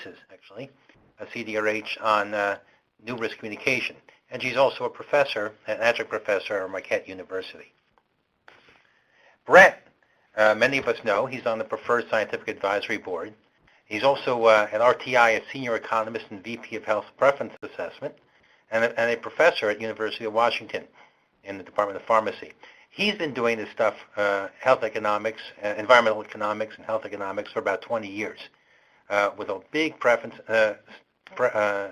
thesis, actually, a CDRH on new risk communication. And she's also a professor, an adjunct professor at Marquette University. Brett, many of us know, he's on the Preferred Scientific Advisory Board. He's also an RTI, a senior economist and VP of Health Preference Assessment, and a professor at University of Washington in the Department of Pharmacy. He's been doing this stuff, health economics, environmental economics, and health economics for about 20 years, with a big preference,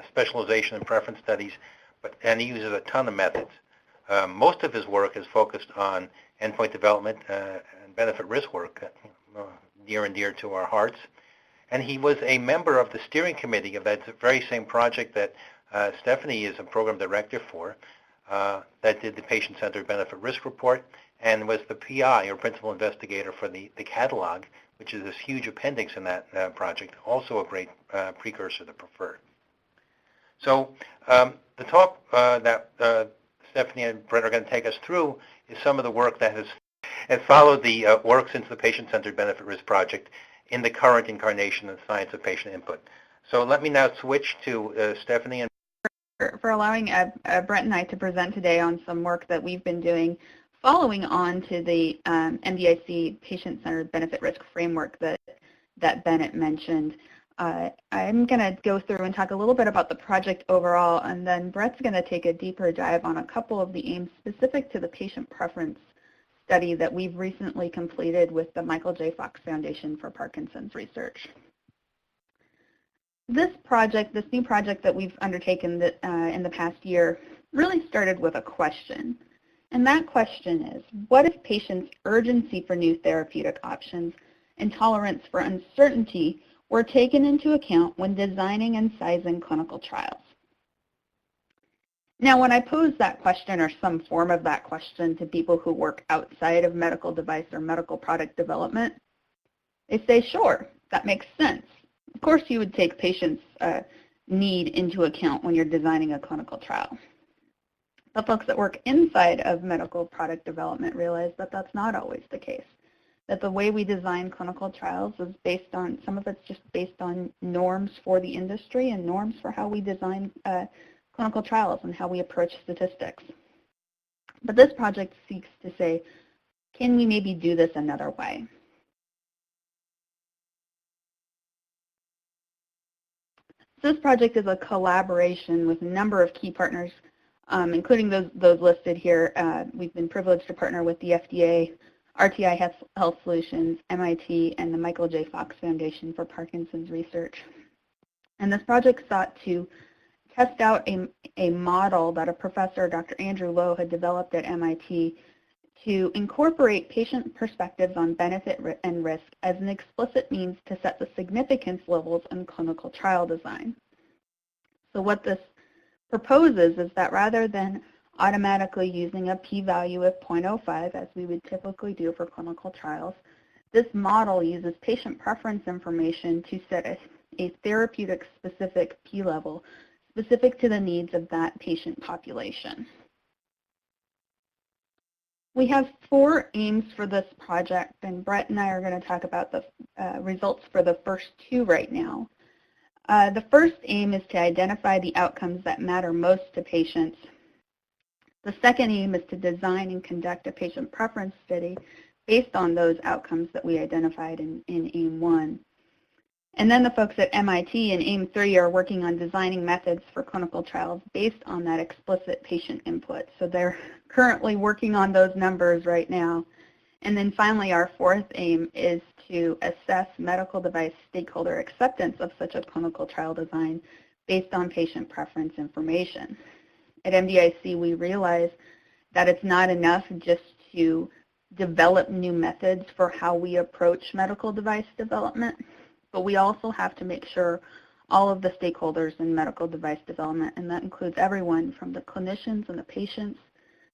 specialization in preference studies, and he uses a ton of methods. Most of his work is focused on endpoint development and benefit risk work, near and dear to our hearts. And he was a member of the steering committee of that very same project that Stephanie is a program director for, that did the patient-centered benefit risk report, and was the PI, or principal investigator, for the catalog, which is this huge appendix in that project, also a great precursor to Preferred. So the talk that Stephanie and Brett are going to take us through is some of the work that has followed the work since the patient-centered benefit risk project in the current incarnation of science of patient input. So let me now switch to Stephanie. And for allowing Brett and I to present today on some work that we've been doing following on to the MDIC patient-centered benefit risk framework that Bennett mentioned. I'm going to go through and talk a little bit about the project overall, and then Brett's going to take a deeper dive on a couple of the aims specific to the patient preference study that we've recently completed with the Michael J. Fox Foundation for Parkinson's Research. This new project that we've undertaken in the past year really started with a question. And that question is, what if patients' urgency for new therapeutic options and tolerance for uncertainty were taken into account when designing and sizing clinical trials? Now, when I pose that question or some form of that question to people who work outside of medical device or medical product development, they say, sure, that makes sense. Of course, you would take patients' need into account when you're designing a clinical trial. But folks that work inside of medical product development realize that that's not always the case, that the way we design clinical trials is based on, some of it's just based on norms for the industry and norms for how we design clinical trials and how we approach statistics. But this project seeks to say, can we maybe do this another way? This project is a collaboration with a number of key partners, including those listed here. We've been privileged to partner with the FDA, RTI Health Solutions, MIT, and the Michael J. Fox Foundation for Parkinson's Research. And this project sought to test out a model that a professor, Dr. Andrew Lowe, had developed at MIT to incorporate patient perspectives on benefit and risk as an explicit means to set the significance levels in clinical trial design. So what this proposes is that rather than automatically using a p-value of 0.05, as we would typically do for clinical trials, this model uses patient preference information to set a therapeutic-specific p-level specific to the needs of that patient population. We have 4 aims for this project, and Brett and I are going to talk about the results for the first 2 right now. The first aim is to identify the outcomes that matter most to patients. The second aim is to design and conduct a patient preference study based on those outcomes that we identified in aim 1. And then the folks at MIT in aim 3 are working on designing methods for clinical trials based on that explicit patient input. So they're currently working on those numbers right now. And then finally, our 4th aim is to assess medical device stakeholder acceptance of such a clinical trial design based on patient preference information. At MDIC, we realize that it's not enough just to develop new methods for how we approach medical device development, but we also have to make sure all of the stakeholders in medical device development, and that includes everyone from the clinicians and the patients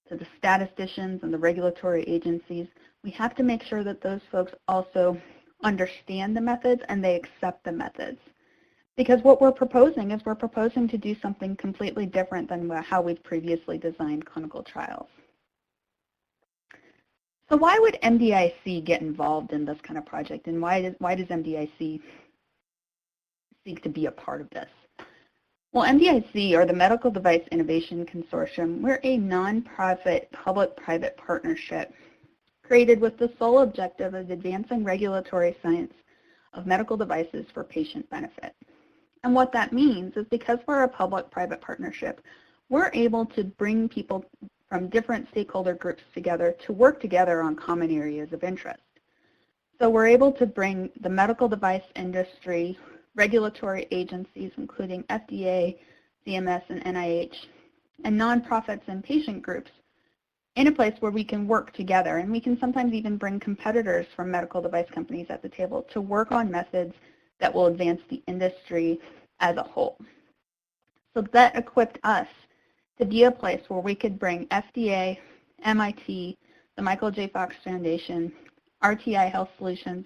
to the statisticians and the regulatory agencies, we have to make sure that those folks also understand the methods and they accept the methods. Because what we're proposing is we're proposing to do something completely different than how we've previously designed clinical trials. So why would MDIC get involved in this kind of project, and why does MDIC seek to be a part of this? Well, MDIC, or the Medical Device Innovation Consortium, we're a nonprofit public-private partnership created with the sole objective of advancing regulatory science of medical devices for patient benefit. And what that means is because we're a public-private partnership, we're able to bring people from different stakeholder groups together to work together on common areas of interest. So we're able to bring the medical device industry, regulatory agencies, including FDA, CMS, and NIH, and nonprofits and patient groups in a place where we can work together. And we can sometimes even bring competitors from medical device companies at the table to work on methods that will advance the industry as a whole. So that equipped us to be a place where we could bring FDA, MIT, the Michael J. Fox Foundation, RTI Health Solutions,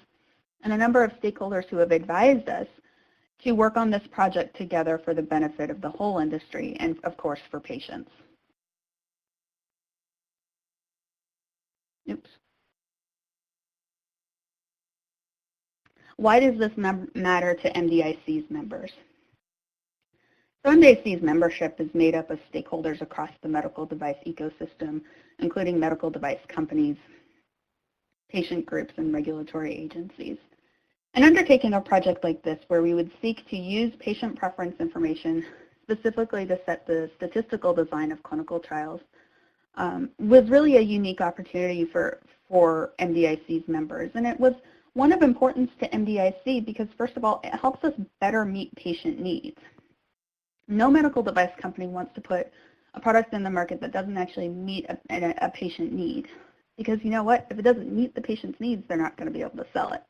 and a number of stakeholders who have advised us to work on this project together for the benefit of the whole industry and, of course, for patients. Oops. Why does this matter to MDIC's members? So MDIC's membership is made up of stakeholders across the medical device ecosystem, including medical device companies, patient groups, and regulatory agencies. And undertaking a project like this, where we would seek to use patient preference information specifically to set the statistical design of clinical trials, was really a unique opportunity for MDIC's members. And it was one of importance to MDIC because, first of all, it helps us better meet patient needs. No medical device company wants to put a product in the market that doesn't actually meet a patient need. Because you know what? If it doesn't meet the patient's needs, they're not going to be able to sell it.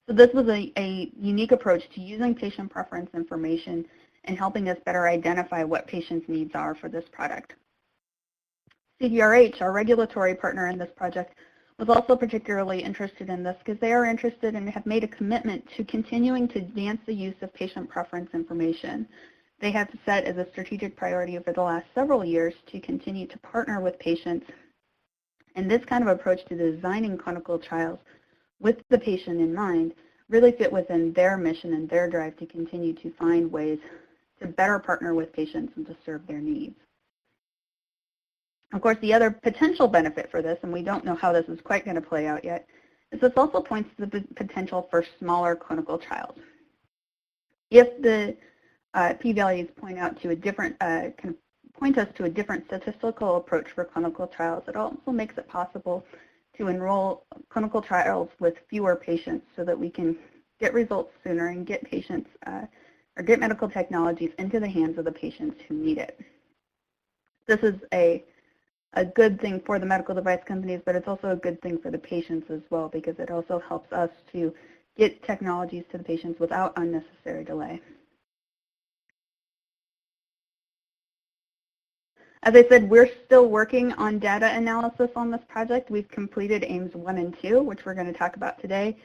So this was a unique approach to using patient preference information and helping us better identify what patients' needs are for this product. CDRH, our regulatory partner in this project, was also particularly interested in this because they are interested and have made a commitment to continuing to advance the use of patient preference information. They have set as a strategic priority over the last several years to continue to partner with patients. And this kind of approach to designing clinical trials with the patient in mind really fit within their mission and their drive to continue to find ways to better partner with patients and to serve their needs. Of course, the other potential benefit for this, and we don't know how this is quite going to play out yet, is this also points to the potential for smaller clinical trials. If the p-values point out to a different, can point us to a different statistical approach for clinical trials, it also makes it possible to enroll clinical trials with fewer patients so that we can get results sooner and get patients or get medical technologies into the hands of the patients who need it. This is a good thing for the medical device companies, but it's also a good thing for the patients as well because it also helps us to get technologies to the patients without unnecessary delay. As I said, we're still working on data analysis on this project. We've completed aims 1 and 2, which we're going to talk about today.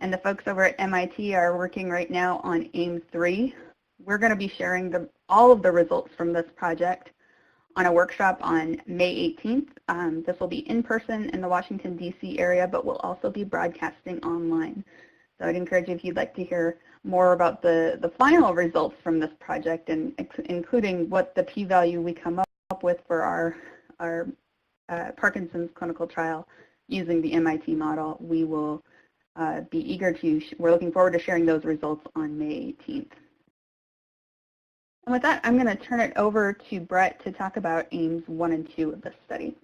And the folks over at MIT are working right now on aim 3. We're going to be sharing all of the results from this project on a workshop on May 18th. This will be in person in the Washington, D.C. area, but we'll also be broadcasting online. So I'd encourage you, if you'd like to hear more about the final results from this project, and including what the p-value we come up with for our Parkinson's clinical trial using the MIT model, we will be eager to, we're looking forward to sharing those results on May 18th. And with that, I'm going to turn it over to Brett to talk about aims 1 and 2 of this study.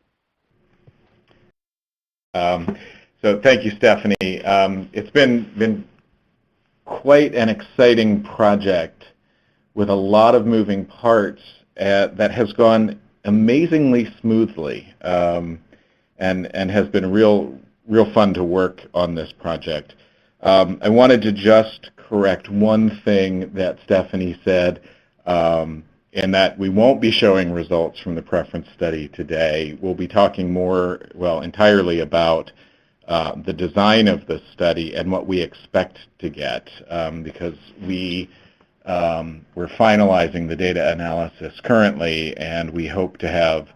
So thank you, Stephanie. It's been quite an exciting project with a lot of moving parts that has gone amazingly smoothly and has been real fun to work on this project. I wanted to just correct one thing that Stephanie said, in that we won't be showing results from the preference study today. We'll be talking more, well, entirely about the design of the study and what we expect to get, because we're finalizing the data analysis currently, and we hope to have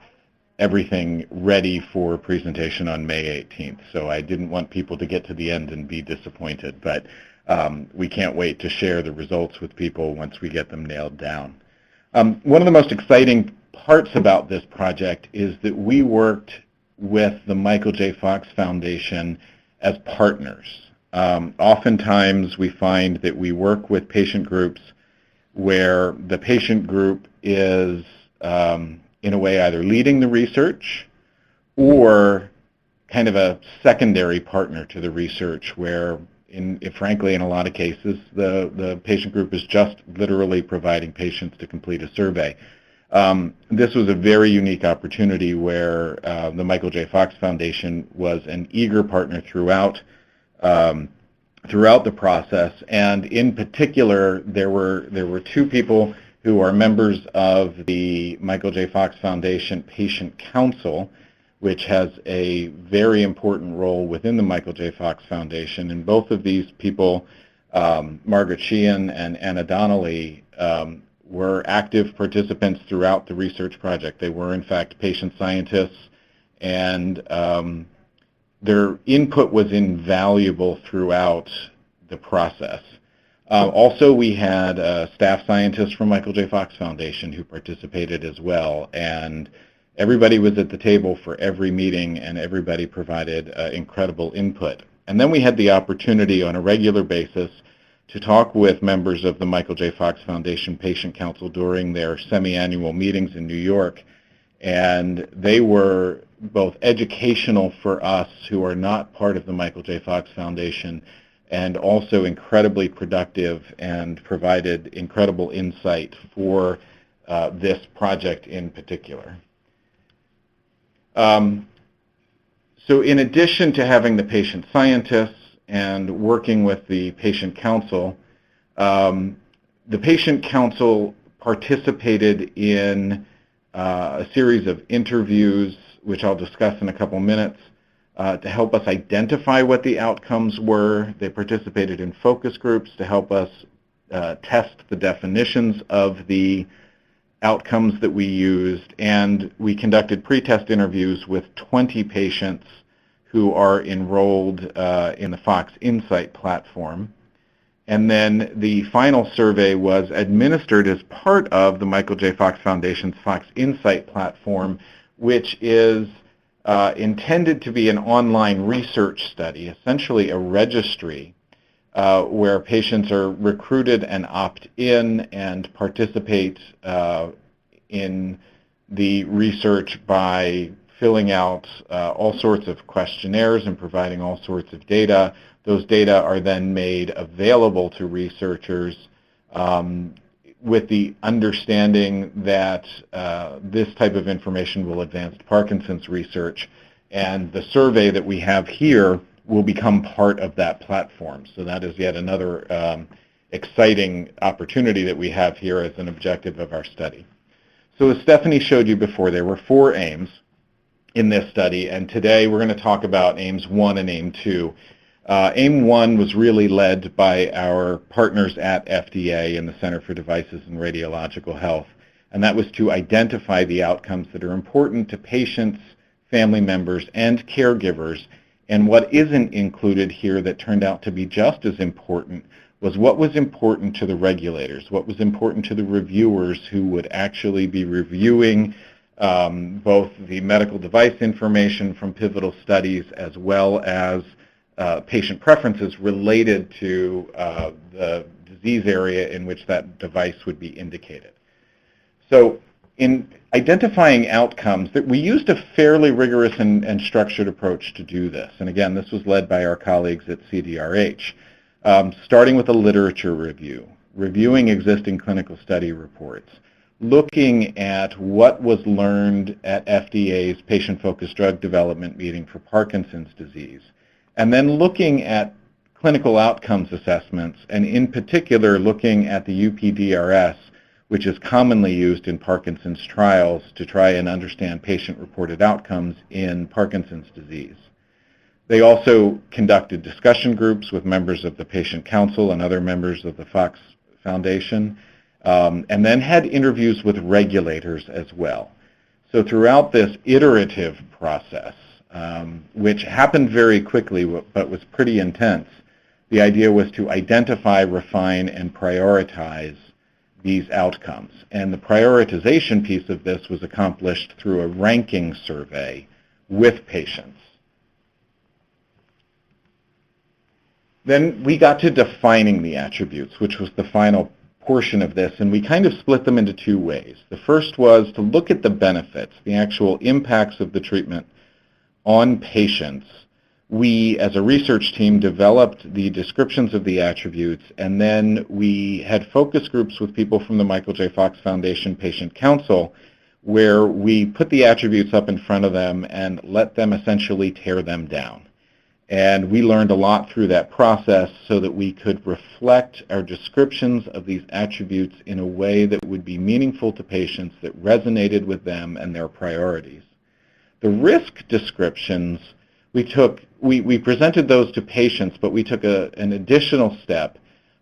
everything ready for presentation on May 18th. So I didn't want people to get to the end and be disappointed, but we can't wait to share the results with people once we get them nailed down. One of the most exciting parts about this project is that we worked with the Michael J. Fox Foundation as partners. Oftentimes we find that we work with patient groups where the patient group is, in a way, either leading the research or kind of a secondary partner to the research where, frankly, in a lot of cases, the patient group is just literally providing patients to complete a survey. This was a very unique opportunity where the Michael J. Fox Foundation was an eager partner throughout the process, and in particular, there were two people who are members of the Michael J. Fox Foundation Patient Council, which has a very important role within the Michael J. Fox Foundation. And both of these people, Margaret Sheehan and Anna Donnelly, were active participants throughout the research project. They were, in fact, patient scientists, and their input was invaluable throughout the process. Also, we had staff scientists from Michael J. Fox Foundation who participated as well, and everybody was at the table for every meeting, and everybody provided incredible input. And then we had the opportunity on a regular basis to talk with members of the Michael J. Fox Foundation Patient Council during their semi-annual meetings in New York, and they were both educational for us who are not part of the Michael J. Fox Foundation, and also incredibly productive and provided incredible insight for this project in particular. So in addition to having the patient scientists and working with the patient council, the patient council participated in a series of interviews, which I'll discuss in a couple minutes, to help us identify what the outcomes were. They participated in focus groups to help us test the definitions of the outcomes that we used, and we conducted pre-test interviews with 20 patients who are enrolled in the Fox Insight platform. And then the final survey was administered as part of the Michael J. Fox Foundation's Fox Insight platform, which is intended to be an online research study, essentially a registry, where patients are recruited and opt in and participate in the research by filling out all sorts of questionnaires and providing all sorts of data. Those data are then made available to researchers with the understanding that this type of information will advance Parkinson's research, and the survey that we have here will become part of that platform. So that is yet another exciting opportunity that we have here as an objective of our study. So as Stephanie showed you before, there were 4 aims in this study, and today we're going to talk about aims 1 and aim 2. Aim 1 was really led by our partners at FDA in the Center for Devices and Radiological Health, and that was to identify the outcomes that are important to patients, family members, and caregivers. And what isn't included here that turned out to be just as important was what was important to the regulators, what was important to the reviewers who would actually be reviewing both the medical device information from pivotal studies as well as patient preferences related to the disease area in which that device would be indicated. So in identifying outcomes, that we used a fairly rigorous and structured approach to do this. And again, this was led by our colleagues at CDRH, starting with a literature review, reviewing existing clinical study reports, looking at what was learned at FDA's patient-focused drug development meeting for Parkinson's disease, and then looking at clinical outcomes assessments, and in particular looking at the UPDRS, which is commonly used in Parkinson's trials to try and understand patient-reported outcomes in Parkinson's disease. They also conducted discussion groups with members of the Patient Council and other members of the Fox Foundation, and then had interviews with regulators as well. So throughout this iterative process, which happened very quickly but was pretty intense, The idea was to identify, refine, and prioritize these outcomes. And the prioritization piece of this was accomplished through a ranking survey with patients. Then we got to defining the attributes, which was the final portion of this, and we kind of split them into two ways. The first was to look at the benefits, the actual impacts of the treatment on patients. We, as a research team, developed the descriptions of the attributes, and then we had focus groups with people from the Michael J. Fox Foundation Patient Council, where we put the attributes up in front of them and let them essentially tear them down. And we learned a lot through that process so that we could reflect our descriptions of these attributes in a way that would be meaningful to patients, that resonated with them and their priorities. The risk descriptions, we presented those to patients, but we took an additional step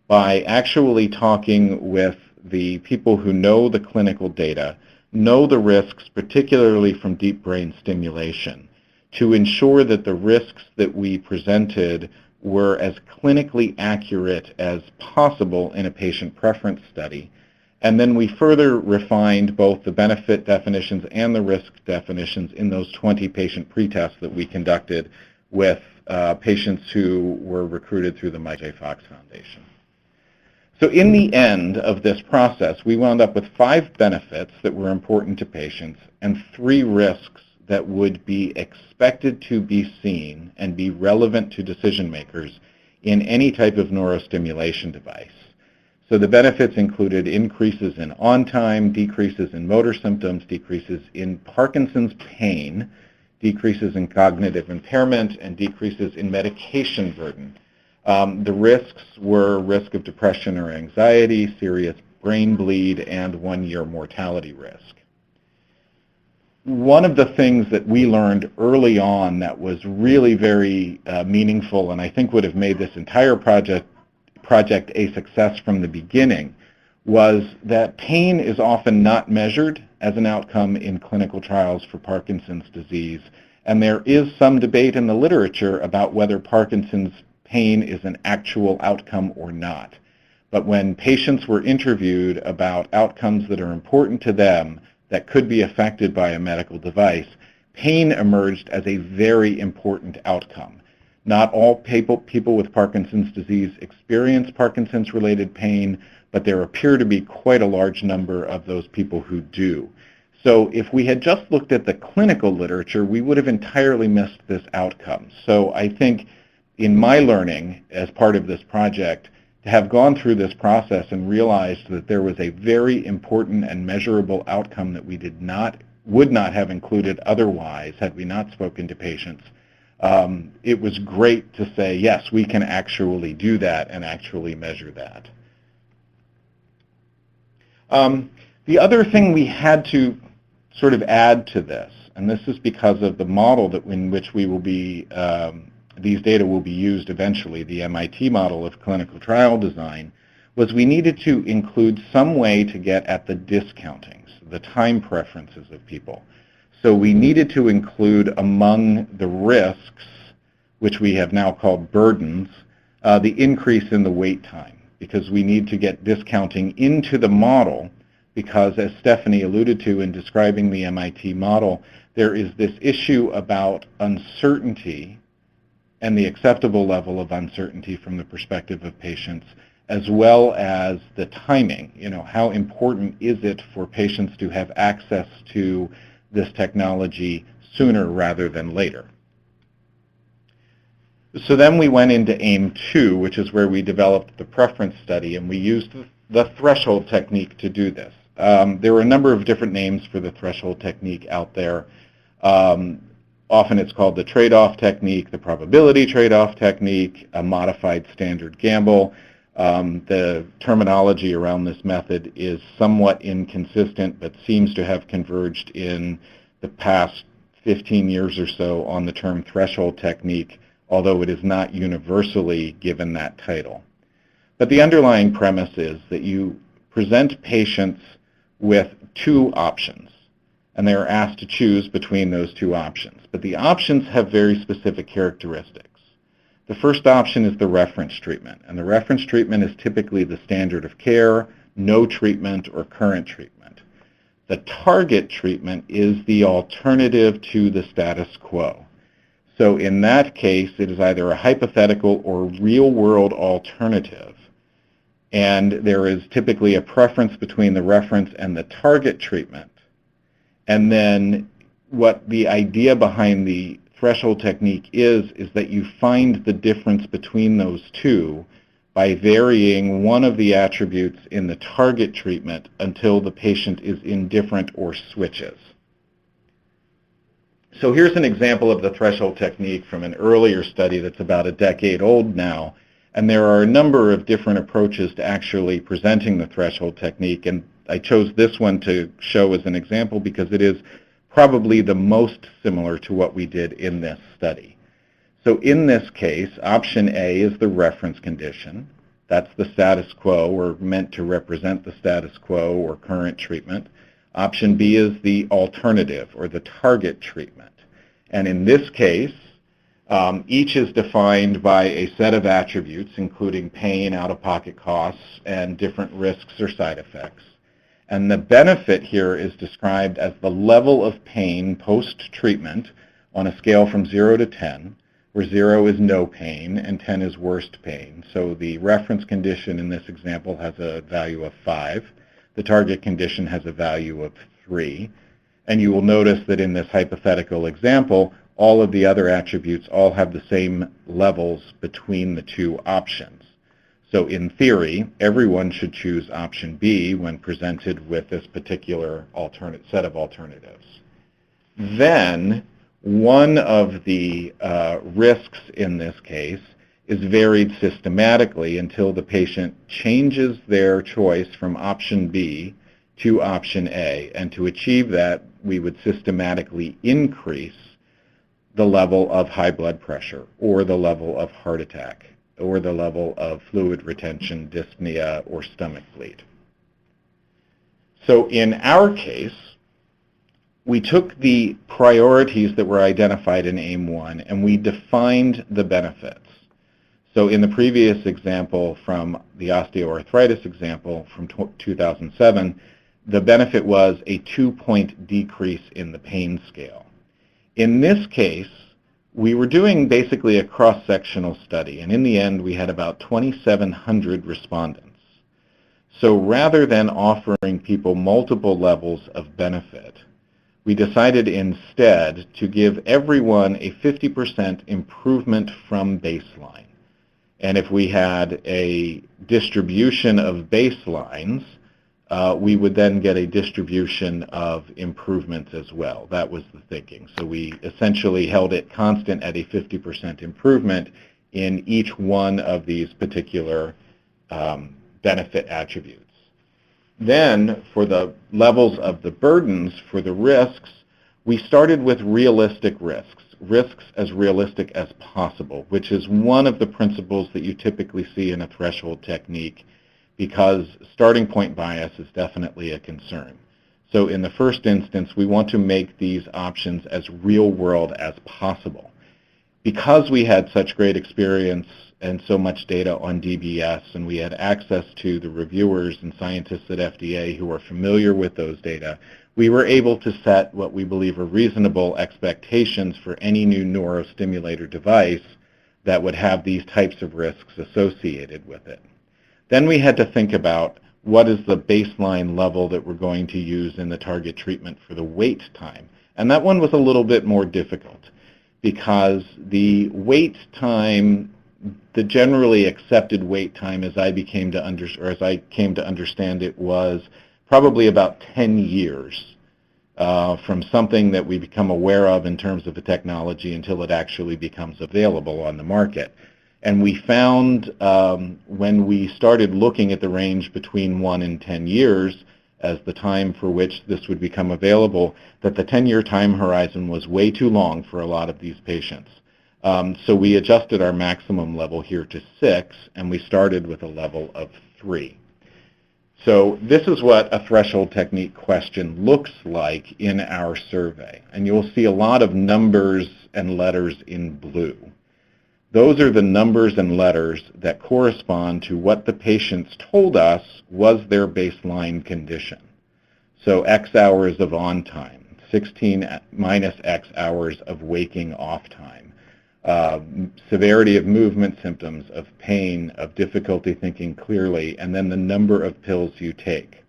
by actually talking with the people who know the clinical data, know the risks, particularly from deep brain stimulation, to ensure that the risks that we presented were as clinically accurate as possible in a patient preference study. And then we further refined both the benefit definitions and the risk definitions in those 20 patient pretests that we conducted with patients who were recruited through the Michael J. Fox Foundation. So in the end of this process, we wound up with 5 benefits that were important to patients and 3 risks that would be expected to be seen and be relevant to decision makers in any type of neurostimulation device. So the benefits included increases in on-time, decreases in motor symptoms, decreases in Parkinson's pain, decreases in cognitive impairment, and decreases in medication burden. The risks were risk of depression or anxiety, serious brain bleed, and 1-year mortality risk. One of the things that we learned early on that was really very meaningful, and I think would have made this entire project a success from the beginning, was that pain is often not measured as an outcome in clinical trials for Parkinson's disease, and there is some debate in the literature about whether Parkinson's pain is an actual outcome or not. But when patients were interviewed about outcomes that are important to them that could be affected by a medical device, pain emerged as a very important outcome. Not all people with Parkinson's disease experience Parkinson's-related pain, but there appear to be quite a large number of those people who do. So if we had just looked at the clinical literature, we would have entirely missed this outcome. So I think in my learning as part of this project, to have gone through this process and realized that there was a very important and measurable outcome that we would not have included otherwise had we not spoken to patients, it was great to say, yes, we can actually do that and actually measure that. The other thing we had to sort of add to this, and this is because of the model in which we will be these data will be used eventually, the MIT model of clinical trial design, was we needed to include some way to get at the discountings, the time preferences of people. So we needed to include among the risks, which we have now called burdens, the increase in the wait time, because we need to get discounting into the model, because as Stephanie alluded to in describing the MIT model, there is this issue about uncertainty and the acceptable level of uncertainty from the perspective of patients, as well as the timing. You know, how important is it for patients to have access to this technology sooner rather than later? So then we went into AIM 2, which is where we developed the preference study, and we used the threshold technique to do this. There were a number of different names for the threshold technique out there. Often it's called the Tradeoff technique, the probability Tradeoff technique, a modified standard gamble. The terminology around this method is somewhat inconsistent, but seems to have converged in the past 15 years or so on the term threshold technique, although it is not universally given that title. But the underlying premise is that you present patients with 2 options, and they are asked to choose between those 2 options. But the options have very specific characteristics. The first option is the reference treatment, and the reference treatment is typically the standard of care, no treatment, or current treatment. The target treatment is the alternative to the status quo. So in that case, it is either a hypothetical or real-world alternative, and there is typically a preference between the reference and the target treatment. And then what the idea behind the threshold technique is that you find the difference between those two by varying one of the attributes in the target treatment until the patient is indifferent or switches. So here's an example of the threshold technique from an earlier study that's about a decade old now, and there are a number of different approaches to actually presenting the threshold technique, and I chose this one to show as an example because it is probably the most similar to what we did in this study. So in this case, option A is the reference condition. That's the status quo, or meant to represent the status quo or current treatment. Option B is the alternative, or the target treatment. And in this case, each is defined by a set of attributes, including pain, out-of-pocket costs, and different risks or side effects. And the benefit here is described as the level of pain post-treatment on a scale from 0 to 10, where 0 is no pain and 10 is worst pain. So the reference condition in this example has a value of 5. The target condition has a value of 3. And you will notice that in this hypothetical example, all of the other attributes all have the same levels between the two options. So in theory, everyone should choose option B when presented with this particular set of alternatives. Then, one of the risks in this case is varied systematically until the patient changes their choice from option B to option A. And to achieve that, we would systematically increase the level of high blood pressure, or the level of heart attack, or the level of fluid retention, dyspnea, or stomach bleed. So in our case, we took the priorities that were identified in AIM-1 and we defined the benefits. So in the previous example from the osteoarthritis example from 2007, the benefit was a 2-point decrease in the pain scale. In this case, we were doing basically a cross-sectional study, and in the end we had about 2,700 respondents. So rather than offering people multiple levels of benefit, we decided instead to give everyone a 50% improvement from baseline. And if we had a distribution of baselines, we would then get a distribution of improvements as well. That was the thinking. So we essentially held it constant at a 50% improvement in each one of these particular benefit attributes. Then, for the levels of the burdens, for the risks, we started with realistic risks as realistic as possible, which is one of the principles that you typically see in a threshold technique, because starting point bias is definitely a concern. So in the first instance, we want to make these options as real world as possible. Because we had such great experience and so much data on DBS, and we had access to the reviewers and scientists at FDA who are familiar with those data, we were able to set what we believe are reasonable expectations for any new neurostimulator device that would have these types of risks associated with it. Then we had to think about what is the baseline level that we're going to use in the target treatment for the wait time. And that one was a little bit more difficult because the wait time, the generally accepted wait time as I came to understand it, was probably about 10 years from something that we become aware of in terms of the technology until it actually becomes available on the market. And we found when we started looking at the range between 1 and 10 years as the time for which this would become available, that the 10-year time horizon was way too long for a lot of these patients. So we adjusted our maximum level here to 6, and we started with a level of 3. So this is what a threshold technique question looks like in our survey. And you'll see a lot of numbers and letters in blue. Those are the numbers and letters that correspond to what the patients told us was their baseline condition. So X hours of on time, 16 minus X hours of waking off time, severity of movement symptoms, of pain, of difficulty thinking clearly, and then the number of pills you take.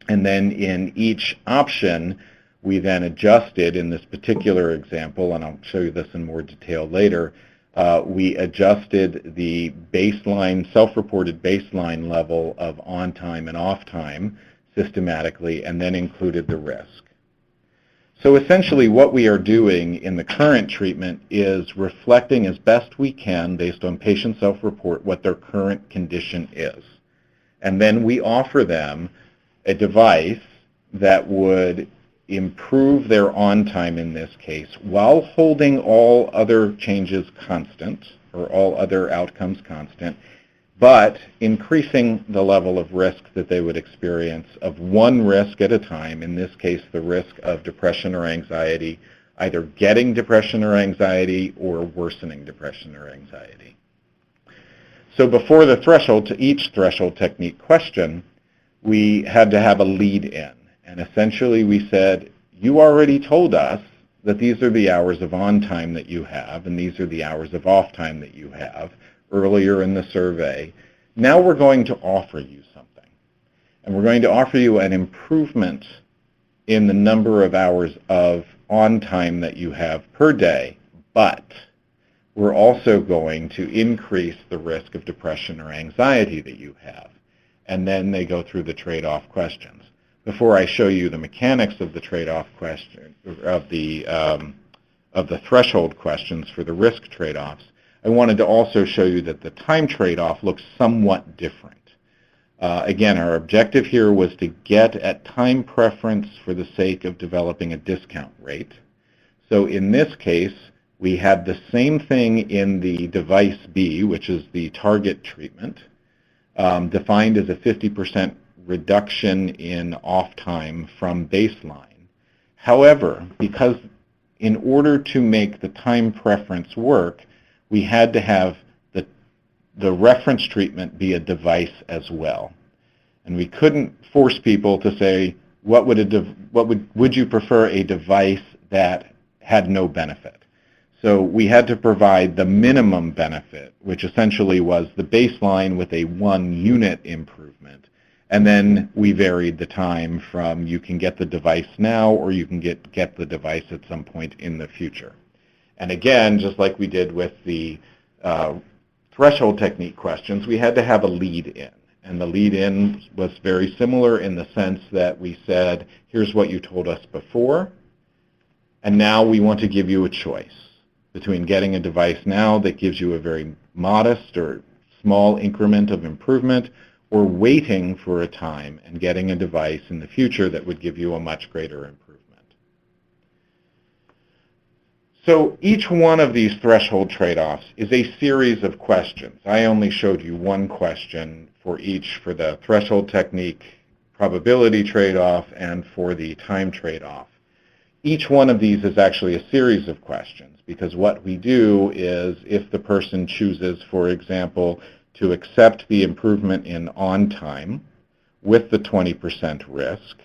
And then in each option, we then adjusted, in this particular example, and I'll show you this in more detail later, we adjusted the baseline, self-reported baseline level of on time and off time systematically, and then included the risk. So essentially what we are doing in the current treatment is reflecting as best we can, based on patient self-report, what their current condition is. And then we offer them a device that would improve their on time in this case while holding all other changes constant, or all other outcomes constant, but increasing the level of risk that they would experience of one risk at a time, in this case the risk of depression or anxiety, either getting depression or anxiety or worsening depression or anxiety. So before the threshold, to each threshold technique question, we had to have a lead in. And essentially we said, you already told us that these are the hours of on time that you have, and these are the hours of off time that you have earlier in the survey. Now we're going to offer you something. And we're going to offer you an improvement in the number of hours of on time that you have per day, but we're also going to increase the risk of depression or anxiety that you have. And then they go through the trade-off questions. Before I show you the mechanics of the trade-off question, of the threshold questions for the risk trade-offs, I wanted to also show you that the time trade-off looks somewhat different. Again, our objective here was to get at time preference for the sake of developing a discount rate. So in this case, we had the same thing in the device B, which is the target treatment, defined as a 50% reduction in off time from baseline. However, because in order to make the time preference work, we had to have the reference treatment be a device as well. And we couldn't force people to say, would you prefer a device that had no benefit? So we had to provide the minimum benefit, which essentially was the baseline with a 1 unit improvement. And then we varied the time from you can get the device now or you can get the device at some point in the future. And again, just like we did with the threshold technique questions, we had to have a lead in. And the lead in was very similar in the sense that we said, here's what you told us before, and now we want to give you a choice between getting a device now that gives you a very modest or small increment of improvement, or waiting for a time and getting a device in the future that would give you a much greater improvement. So each one of these threshold trade-offs is a series of questions. I only showed you one question for each, for the threshold technique probability trade-off and for the time trade-off. Each one of these is actually a series of questions, because what we do is if the person chooses, for example, to accept the improvement in on time with the 20% risk,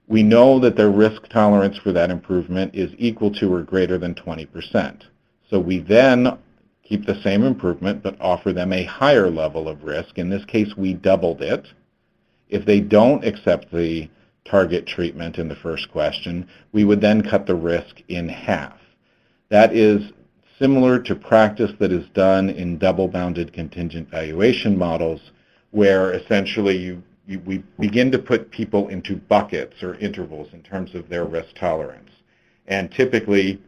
we know that their risk tolerance for that improvement is equal to or greater than 20%. So we then keep the same improvement but offer them a higher level of risk. In this case, we doubled it. If they don't accept the target treatment in the first question, we would then cut the risk in half. That is similar to practice that is done in double-bounded contingent valuation models, where essentially we begin to put people into buckets or intervals in terms of their risk tolerance. And typically,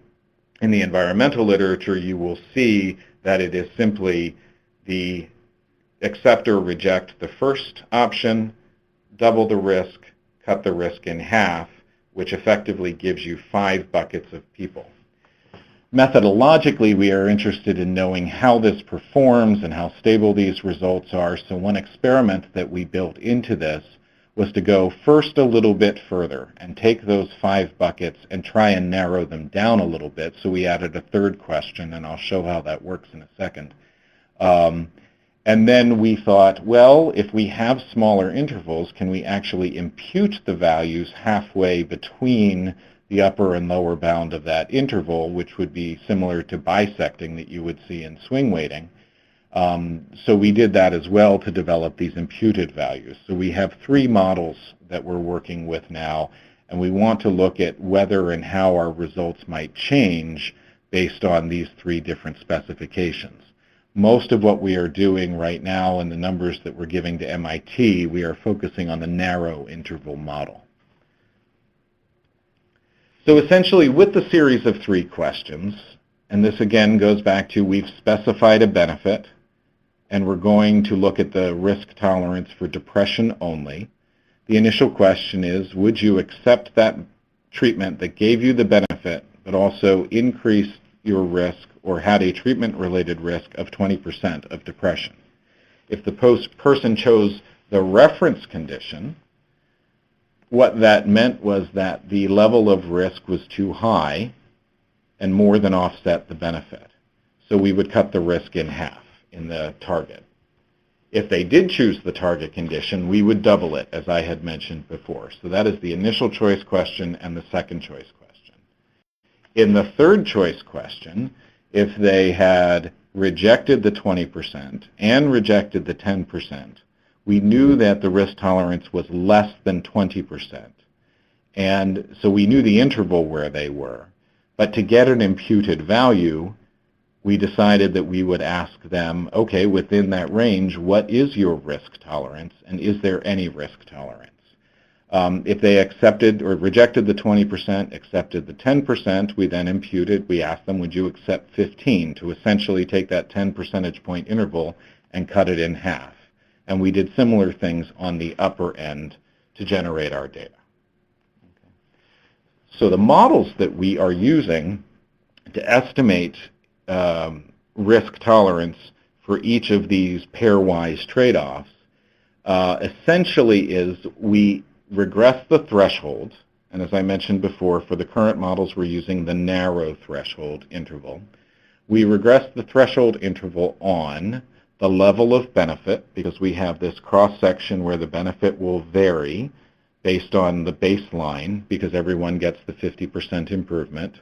in the environmental literature, you will see that it is simply the accept or reject the first option, double the risk, cut the risk in half, which effectively gives you 5 buckets of people. Methodologically, we are interested in knowing how this performs and how stable these results are. So one experiment that we built into this was to go first a little bit further and take those 5 buckets and try and narrow them down a little bit. So we added a third question, and I'll show how that works in a second. And then we thought, well, if we have smaller intervals, can we actually impute the values halfway between the upper and lower bound of that interval, which would be similar to bisecting that you would see in swing weighting. So we did that as well to develop these imputed values. So we have 3 models that we're working with now, and we want to look at whether and how our results might change based on these 3 different specifications. Most of what we are doing right now and the numbers that we're giving to MIT, we are focusing on the narrow interval model. So essentially, with the series of 3 questions, and this again goes back to we've specified a benefit, and we're going to look at the risk tolerance for depression only. The initial question is, would you accept that treatment that gave you the benefit but also increased your risk or had a treatment-related risk of 20% of depression? If the person chose the reference condition, what that meant was that the level of risk was too high and more than offset the benefit. So we would cut the risk in half in the target. If they did choose the target condition, we would double it, as I had mentioned before. So that is the initial choice question and the second choice question. In the third choice question, if they had rejected the 20% and rejected the 10%, we knew that the risk tolerance was less than 20%. And so we knew the interval where they were. But to get an imputed value, we decided that we would ask them, okay, within that range, what is your risk tolerance, and is there any risk tolerance? If they accepted or rejected the 20%, accepted the 10%, we then imputed, we asked them, would you accept 15, to essentially take that 10 percentage point interval and cut it in half. And we did similar things on the upper end to generate our data. Okay. So the models that we are using to estimate risk tolerance for each of these pairwise trade-offs essentially is we regress the threshold, and as I mentioned before, for the current models we're using the narrow threshold interval. We regress the threshold interval on the level of benefit, because we have this cross-section where the benefit will vary based on the baseline, because everyone gets the 50% improvement.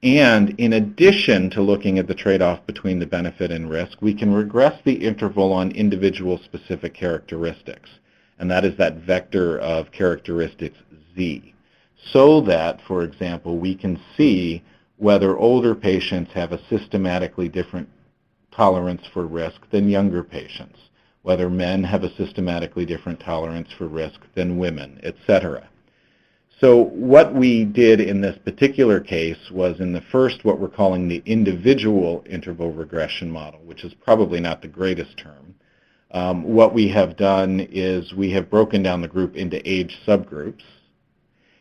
And in addition to looking at the trade-off between the benefit and risk, we can regress the interval on individual specific characteristics. And that is that vector of characteristics Z. So that, for example, we can see whether older patients have a systematically different tolerance for risk than younger patients, whether men have a systematically different tolerance for risk than women, etc. So what we did in this particular case was in the first what we're calling the individual interval regression model, which is probably not the greatest term. What we have done is we have broken down the group into age subgroups.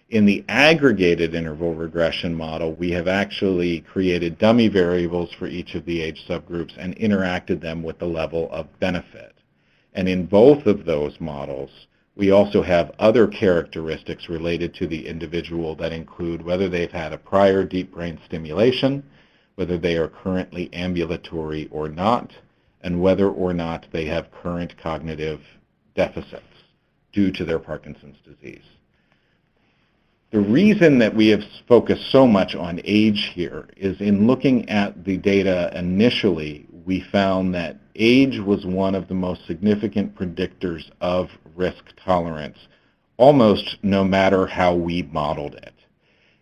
In the aggregated interval regression model, we have actually created dummy variables for each of the age subgroups and interacted them with the level of benefit. And in both of those models, we also have other characteristics related to the individual that include whether they've had a prior deep brain stimulation, whether they are currently ambulatory or not, and whether or not they have current cognitive deficits due to their Parkinson's disease. The reason that we have focused so much on age here is in looking at the data initially, we found that age was one of the most significant predictors of risk tolerance, almost no matter how we modeled it.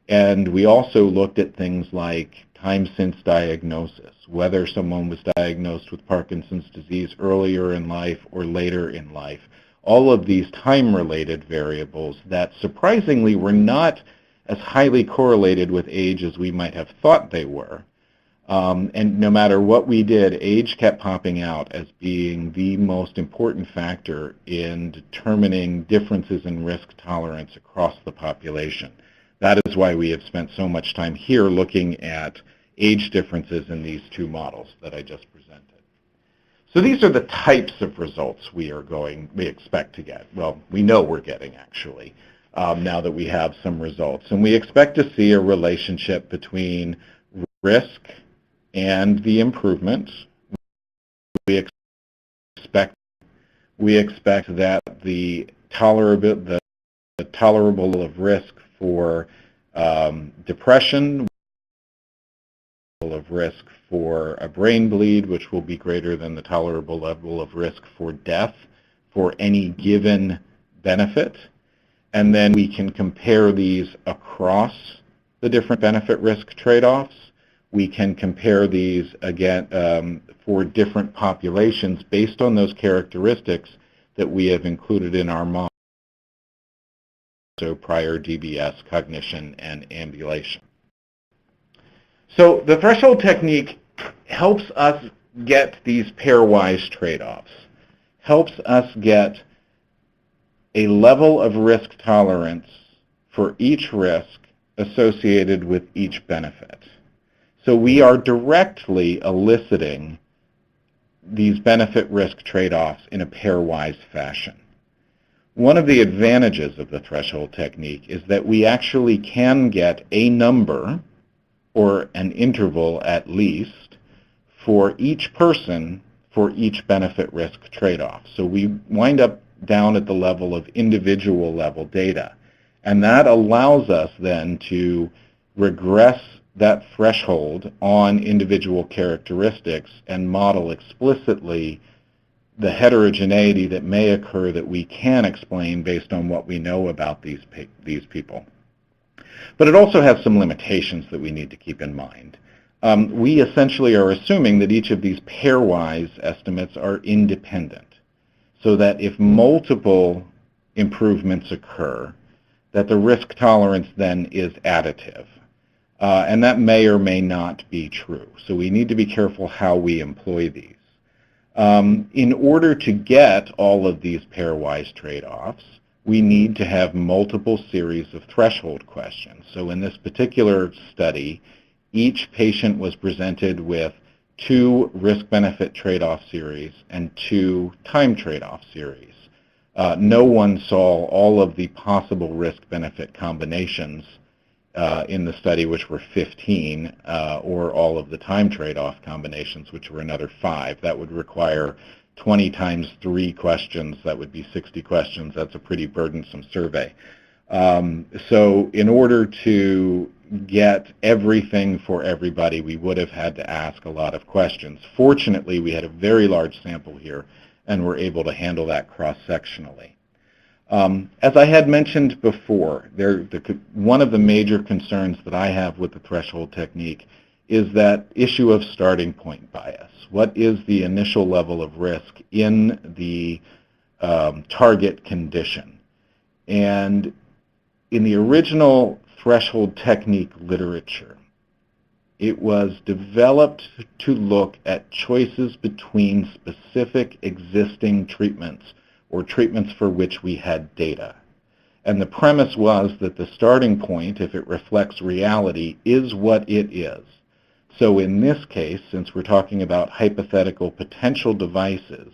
And we also looked at things like time since diagnosis, whether someone was diagnosed with Parkinson's disease earlier in life or later in life. All of these time-related variables that surprisingly were not as highly correlated with age as we might have thought they were. And no matter what we did, age kept popping out as being the most important factor in determining differences in risk tolerance across the population. That is why we have spent so much time here looking at age differences in these two models that I just presented. So these are the types of results we expect to get. Well, we know we're getting actually, now that we have some results. And we expect to see a relationship between risk and the improvements. We expect that the tolerable of risk for depression, of risk for a brain bleed, which will be greater than the tolerable level of risk for death for any given benefit. And then we can compare these across the different benefit-risk trade-offs. We can compare these again for different populations based on those characteristics that we have included in our model, so prior DBS, cognition, and ambulation. So the threshold technique helps us get these pairwise trade-offs, helps us get a level of risk tolerance for each risk associated with each benefit. So we are directly eliciting these benefit-risk trade-offs in a pairwise fashion. One of the advantages of the threshold technique is that we actually can get a number, or an interval at least, for each person for each benefit-risk trade-off. So we wind up down at the level of individual level data. And that allows us then to regress that threshold on individual characteristics and model explicitly the heterogeneity that may occur that we can explain based on what we know about these people. But it also has some limitations that we need to keep in mind. We essentially are assuming that each of these pairwise estimates are independent, so that if multiple improvements occur, that the risk tolerance then is additive. And that may or may not be true. So we need to be careful how we employ these. In order to get all of these pairwise trade-offs, we need to have multiple series of threshold questions. So in this particular study, each patient was presented with 2 risk-benefit trade-off series and 2 time trade-off series. No one saw all of the possible risk-benefit combinations in the study, which were 15, or all of the time trade-off combinations, which were another 5. That would require 20 times 3 questions. That would be 60 questions. That's a pretty burdensome survey. So in order to get everything for everybody, we would have had to ask a lot of questions. Fortunately, we had a very large sample here, and were able to handle that cross-sectionally. As I had mentioned before, one of the major concerns that I have with the threshold technique is that issue of starting point bias. What is the initial level of risk in the target condition? And in the original threshold technique literature, it was developed to look at choices between specific existing treatments or treatments for which we had data. And the premise was that the starting point, if it reflects reality, is what it is. So in this case, since we're talking about hypothetical potential devices,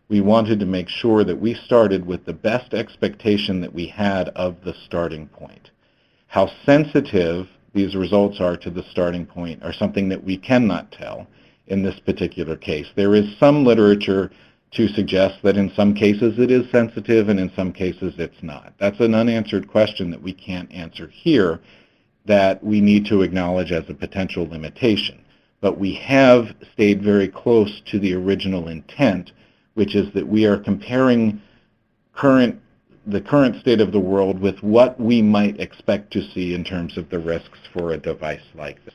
we wanted to make sure that we started with the best expectation that we had of the starting point. How sensitive these results are to the starting point are something that we cannot tell in this particular case. There is some literature to suggest that in some cases it is sensitive and in some cases it's not. That's an unanswered question that we can't answer here that we need to acknowledge as a potential limitation. But we have stayed very close to the original intent, which is that we are comparing the current state of the world with what we might expect to see in terms of the risks for a device like this.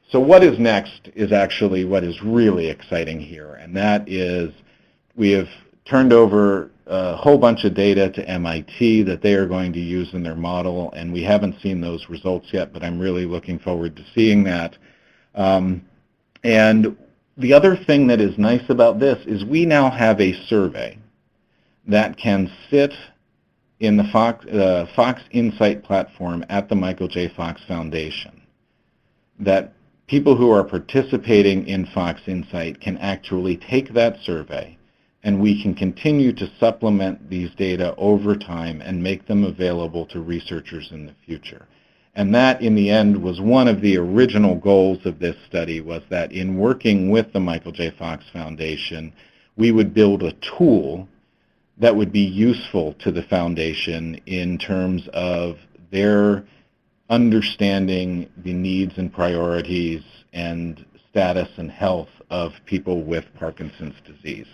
So what is next is actually what is really exciting here, and that is we have turned over a whole bunch of data to MIT that they are going to use in their model, and we haven't seen those results yet, but I'm really looking forward to seeing that. And the other thing that is nice about this is we now have a survey that can sit in the Fox Insight platform at the Michael J. Fox Foundation that people who are participating in Fox Insight can actually take that survey, and we can continue to supplement these data over time and make them available to researchers in the future. And that, in the end, was one of the original goals of this study, was that in working with the Michael J. Fox Foundation, we would build a tool that would be useful to the foundation in terms of their understanding the needs and priorities and status and health of people with Parkinson's disease.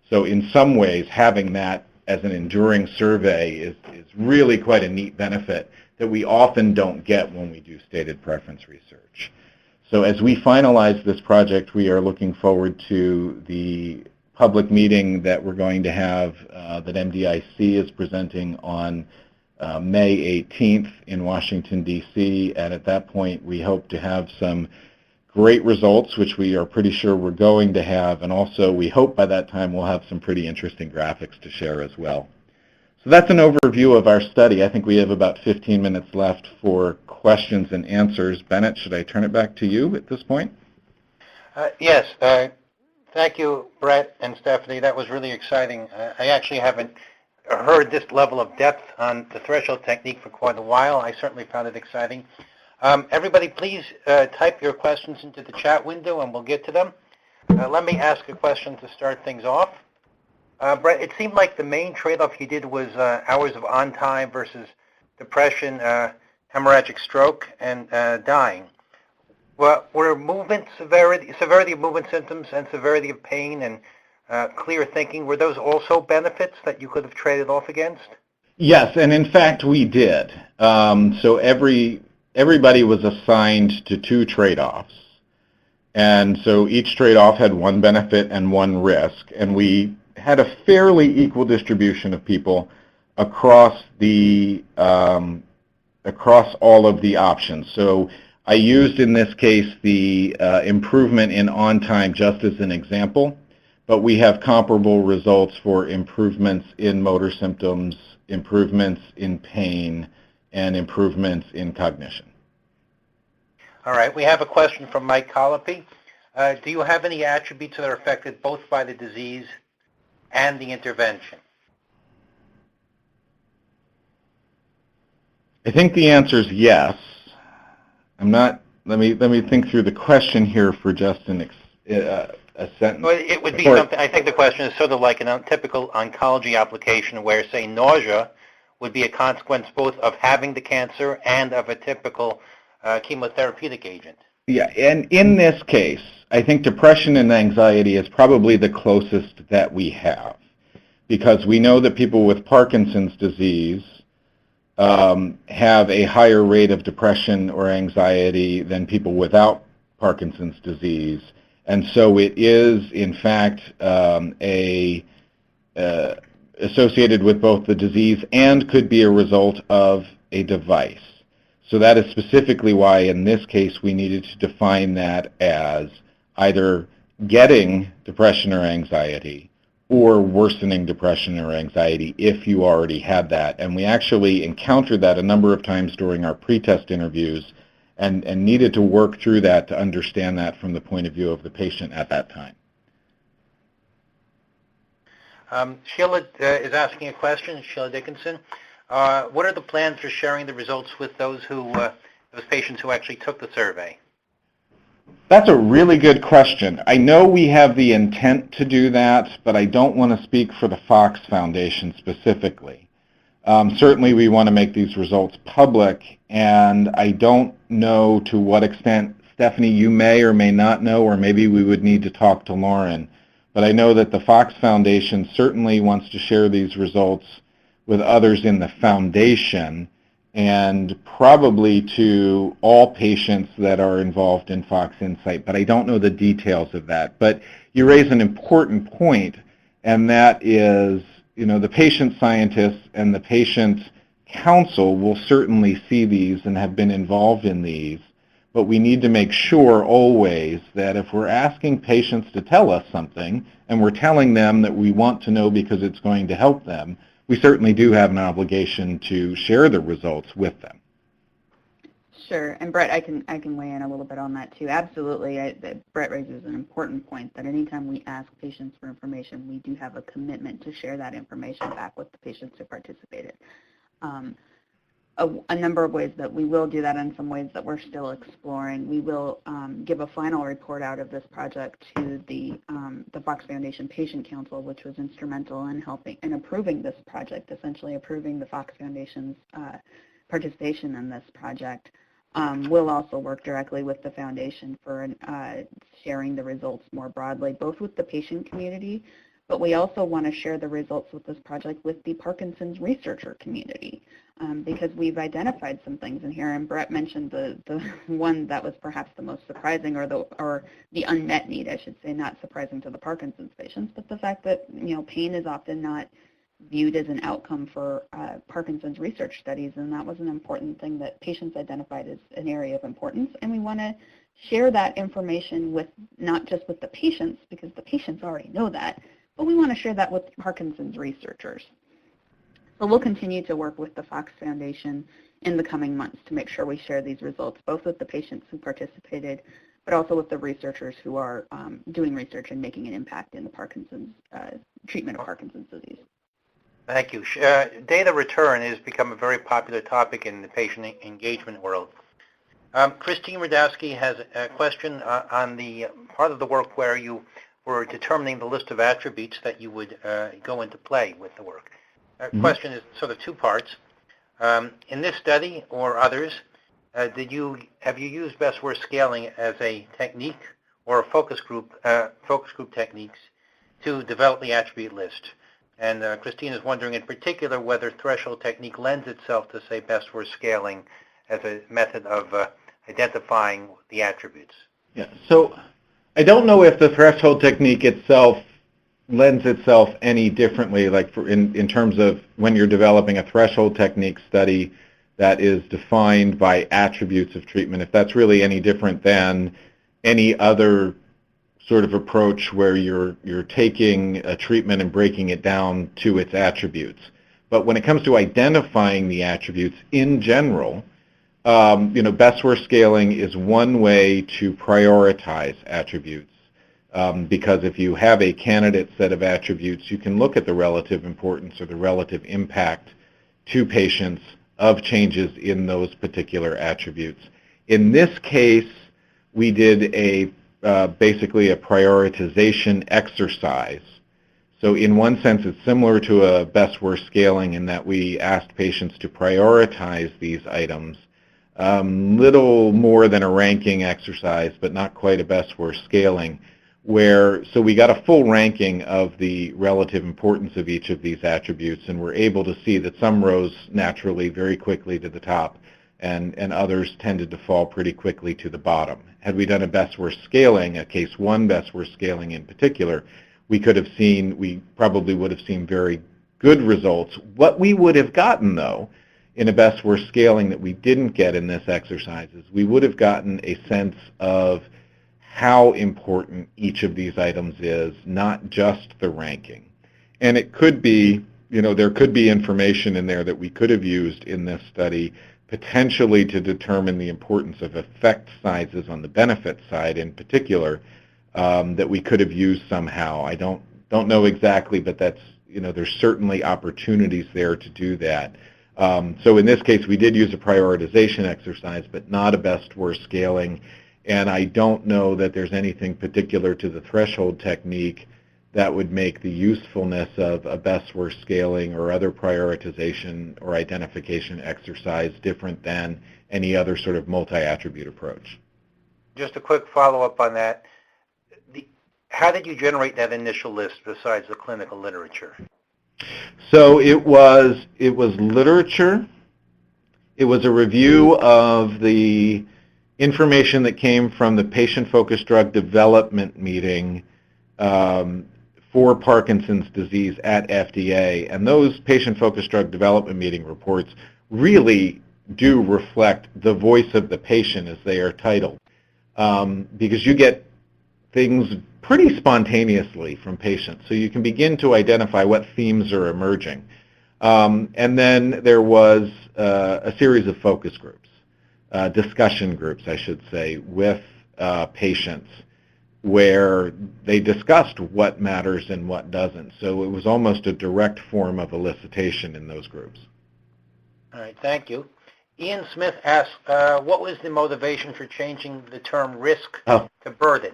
So in some ways, having that as an enduring survey is really quite a neat benefit that we often don't get when we do stated preference research. So as we finalize this project, we are looking forward to the public meeting that we're going to have that MDIC is presenting on May 18th in Washington, D.C. And at that point, we hope to have some great results, which we are pretty sure we're going to have. And also, we hope by that time we'll have some pretty interesting graphics to share as well. So that's an overview of our study. I think we have about 15 minutes left for questions and answers. Bennett, should I turn it back to you at this point? Yes. Thank you, Brett and Stephanie. That was really exciting. I actually haven't heard this level of depth on the threshold technique for quite a while. I certainly found it exciting. Everybody, please type your questions into the chat window and we'll get to them. Let me ask a question to start things off. Brett, it seemed like the main trade-off you did was hours of on-time versus depression, hemorrhagic stroke, and dying. Well, were severity of movement symptoms and severity of pain and clear thinking, were those also benefits that you could have traded off against? Yes, and in fact we did. So everybody was assigned to 2 trade-offs. And so each trade-off had one benefit and one risk. And we had a fairly equal distribution of people across across all of the options. So I used in this case the improvement in on-time just as an example, but we have comparable results for improvements in motor symptoms, improvements in pain, and improvements in cognition. All right. We have a question from Mike Colopy. Do you have any attributes that are affected both by the disease and the intervention? I think the answer is yes. Let me think through the question here for just a sentence. Well, it would be something, I think the question is sort of like a typical oncology application where, say, nausea would be a consequence both of having the cancer and of a typical chemotherapeutic agent. Yeah, and in this case, I think depression and anxiety is probably the closest that we have, because we know that people with Parkinson's disease have a higher rate of depression or anxiety than people without Parkinson's disease. And so it is, in fact, associated with both the disease and could be a result of a device. So that is specifically why, in this case, we needed to define that as either getting depression or anxiety or worsening depression or anxiety if you already had that. And we actually encountered that a number of times during our pretest interviews and needed to work through that to understand that from the point of view of the patient at that time. Sheila is asking a question, Sheila Dickinson. What are the plans for sharing the results with those patients who actually took the survey? That's a really good question. I know we have the intent to do that, but I don't want to speak for the Fox Foundation specifically. Certainly we want to make these results public, and I don't know to what extent, Stephanie, you may or may not know, or maybe we would need to talk to Lauren, but I know that the Fox Foundation certainly wants to share these results with others in the foundation, and probably to all patients that are involved in Fox Insight, but I don't know the details of that. But you raise an important point, and that is, the patient scientists and the patient council will certainly see these and have been involved in these, but we need to make sure always that if we're asking patients to tell us something, and we're telling them that we want to know because it's going to help them, we certainly do have an obligation to share the results with them. Sure, and Brett, I can weigh in a little bit on that too. Absolutely, Brett raises an important point that anytime we ask patients for information, we do have a commitment to share that information back with the patients who participated. A number of ways that we will do that, and some ways that we're still exploring. We will give a final report out of this project to the Fox Foundation Patient Council, which was instrumental in helping and approving this project, essentially approving the Fox Foundation's participation in this project. We'll also work directly with the foundation for sharing the results more broadly, both with the patient community, but we also want to share the results with this project with the Parkinson's researcher community, because we've identified some things in here, and Brett mentioned the one that was perhaps the most surprising, or the unmet need, I should say, not surprising to the Parkinson's patients, but the fact that pain is often not viewed as an outcome for Parkinson's research studies, and that was an important thing that patients identified as an area of importance, and we want to share that information with not just with the patients, because the patients already know that, but we want to share that with Parkinson's researchers. So we'll continue to work with the Fox Foundation in the coming months to make sure we share these results, both with the patients who participated, but also with the researchers who are doing research and making an impact in the Parkinson's treatment of Parkinson's disease. Thank you. Data return has become a very popular topic in the patient engagement world. Christine Radowski has a question on the part of the work where you were determining the list of attributes that you would go into play with the work. Our question is sort of two parts. In this study or others, have you used best worst scaling as a technique or a focus group techniques to develop the attribute list? And Christine is wondering in particular whether threshold technique lends itself to, say, best worst scaling as a method of identifying the attributes. Yeah, so I don't know if the threshold technique itself lends itself any differently, like in terms of when you're developing a threshold technique study that is defined by attributes of treatment, if that's really any different than any other sort of approach where you're taking a treatment and breaking it down to its attributes. But when it comes to identifying the attributes in general, best worst scaling is one way to prioritize attributes, because if you have a candidate set of attributes, you can look at the relative importance or the relative impact to patients of changes in those particular attributes. In this case, we did basically a prioritization exercise. So in one sense, it's similar to a best worst scaling in that we asked patients to prioritize these items. Little more than a ranking exercise, but not quite a best worst scaling, so we got a full ranking of the relative importance of each of these attributes, and we're able to see that some rose naturally very quickly to the top, and others tended to fall pretty quickly to the bottom. Had we done a best worst scaling, a case 1 best worst scaling in particular, we probably would have seen very good results. What we would have gotten, though, in a best worst scaling that we didn't get in this exercise is we would have gotten a sense of how important each of these items is, not just the ranking. And it could be, there could be information in there that we could have used in this study potentially to determine the importance of effect sizes on the benefit side in particular, that we could have used somehow. I don't know exactly, but that's, there's certainly opportunities there to do that. So in this case, we did use a prioritization exercise, but not a best worst scaling. And I don't know that there's anything particular to the threshold technique that would make the usefulness of a best worst scaling or other prioritization or identification exercise different than any other sort of multi-attribute approach. Just a quick follow-up on that. How did you generate that initial list besides the clinical literature? So it was literature. It was a review of the information that came from the patient-focused drug development meeting for Parkinson's disease at FDA. And those patient-focused drug development meeting reports really do reflect the voice of the patient as they are titled, because you get things pretty spontaneously from patients. So you can begin to identify what themes are emerging. And then there was a series of focus groups. discussion groups, I should say, with patients where they discussed what matters and what doesn't. So it was almost a direct form of elicitation in those groups. All right, thank you. Ian Smith asks, what was the motivation for changing the term risk to burden?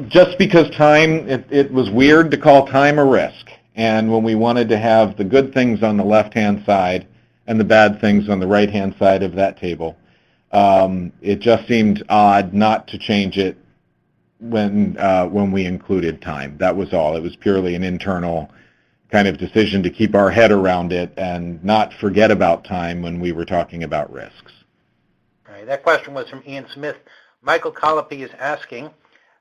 Just because time, it was weird to call time a risk. And when we wanted to have the good things on the left-hand side and the bad things on the right-hand side of that table, it just seemed odd not to change it when we included time. That was all. It was purely an internal kind of decision to keep our head around it and not forget about time when we were talking about risks. All right, that question was from Ian Smith. Michael Colopy is asking,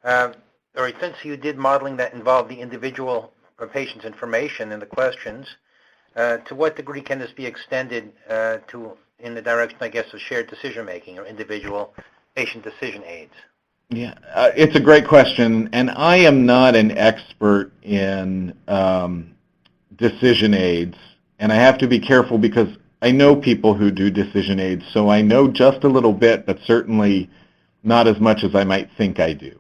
since you did modeling that involved the individual or patient's information in the questions, to what degree can this be extended in the direction, I guess, of shared decision-making or individual patient decision aids? Yeah, it's a great question, and I am not an expert in decision aids, and I have to be careful because I know people who do decision aids, so I know just a little bit, but certainly not as much as I might think I do.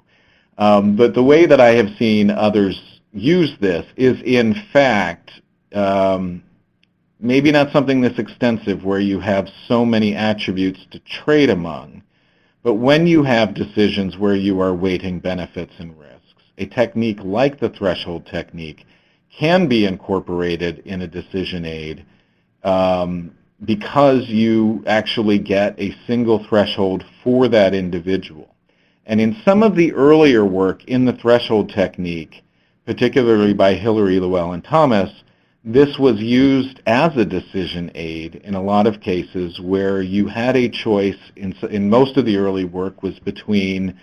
But the way that I have seen others use this is, in fact, maybe not something this extensive where you have so many attributes to trade among, but when you have decisions where you are weighting benefits and risks, a technique like the threshold technique can be incorporated in a decision aid because you actually get a single threshold for that individual. And in some of the earlier work in the threshold technique, particularly by Hillary, Llewellyn, and Thomas, this was used as a decision aid in a lot of cases where you had a choice in most of the early work was between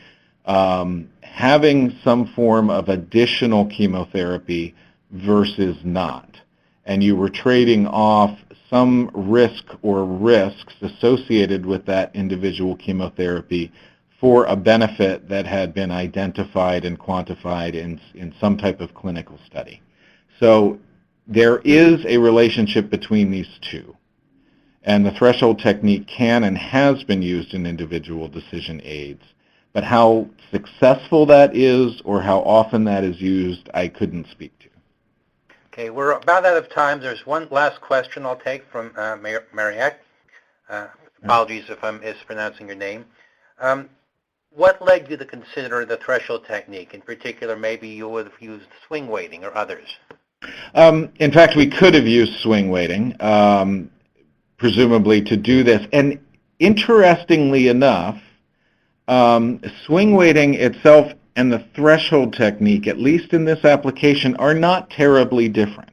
having some form of additional chemotherapy versus not. And you were trading off some risk or risks associated with that individual chemotherapy for a benefit that had been identified and quantified in some type of clinical study. So there is a relationship between these two, and the threshold technique can and has been used in individual decision aids. But how successful that is or how often that is used, I couldn't speak to. Okay, we're about out of time. There's one last question I'll take from Mariette. Apologies if I'm mispronouncing your name. What led you to consider the threshold technique? In particular, maybe you would have used swing weighting or others. In fact, we could have used swing weighting, presumably to do this. And interestingly enough, swing weighting itself and the threshold technique, at least in this application, are not terribly different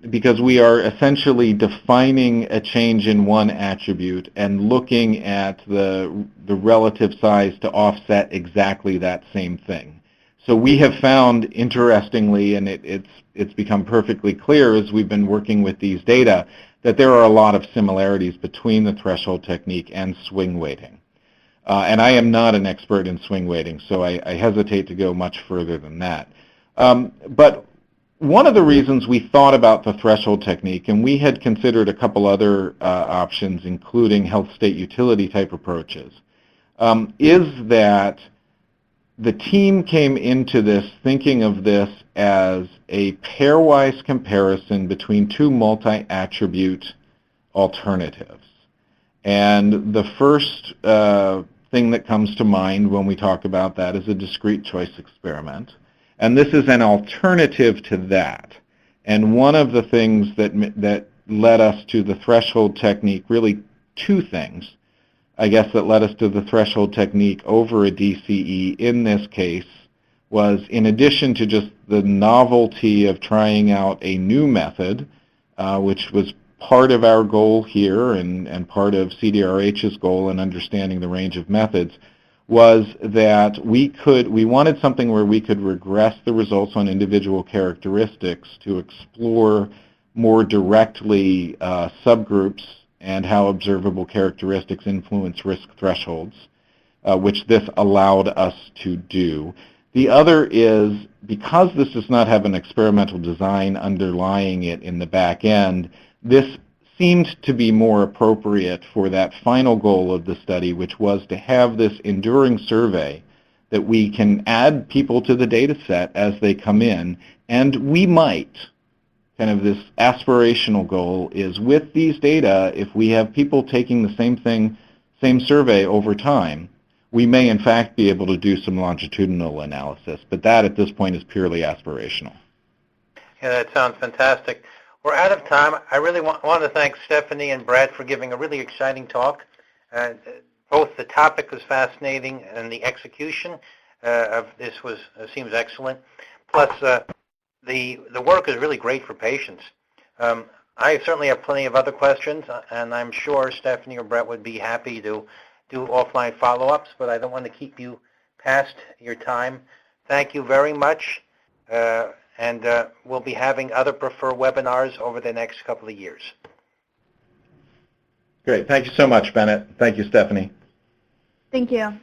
because we are essentially defining a change in one attribute and looking at the relative size to offset exactly that same thing. So we have found, interestingly, and it's become perfectly clear as we've been working with these data, that there are a lot of similarities between the threshold technique and swing weighting. And I am not an expert in swing weighting, so I hesitate to go much further than that. But one of the reasons we thought about the threshold technique, and we had considered a couple other options, including health state utility type approaches, is that the team came into this thinking of this as a pairwise comparison between two multi-attribute alternatives. And the first thing that comes to mind when we talk about that is a discrete choice experiment. And this is an alternative to that. And one of the things that led us to the threshold technique, really two things, I guess, that led us to the threshold technique over a DCE in this case was, in addition to just the novelty of trying out a new method, which was part of our goal here and part of CDRH's goal in understanding the range of methods, was that we wanted something where we could regress the results on individual characteristics to explore more directly subgroups and how observable characteristics influence risk thresholds, which this allowed us to do. The other is, because this does not have an experimental design underlying it in the back end, this seemed to be more appropriate for that final goal of the study, which was to have this enduring survey that we can add people to the data set as they come in, and we might, kind of this aspirational goal is with these data, if we have people taking the same survey over time, we may in fact be able to do some longitudinal analysis, but that at this point is purely aspirational. Yeah, that sounds fantastic. We're out of time. I really want to thank Stephanie and Brad for giving a really exciting talk. Both the topic was fascinating and the execution of this seems excellent. Plus, the work is really great for patients. I certainly have plenty of other questions, and I'm sure Stephanie or Brett would be happy to do offline follow-ups, but I don't want to keep you past your time. Thank you very much, and we'll be having other Prefer webinars over the next couple of years. Great. Thank you so much, Bennett. Thank you, Stephanie. Thank you.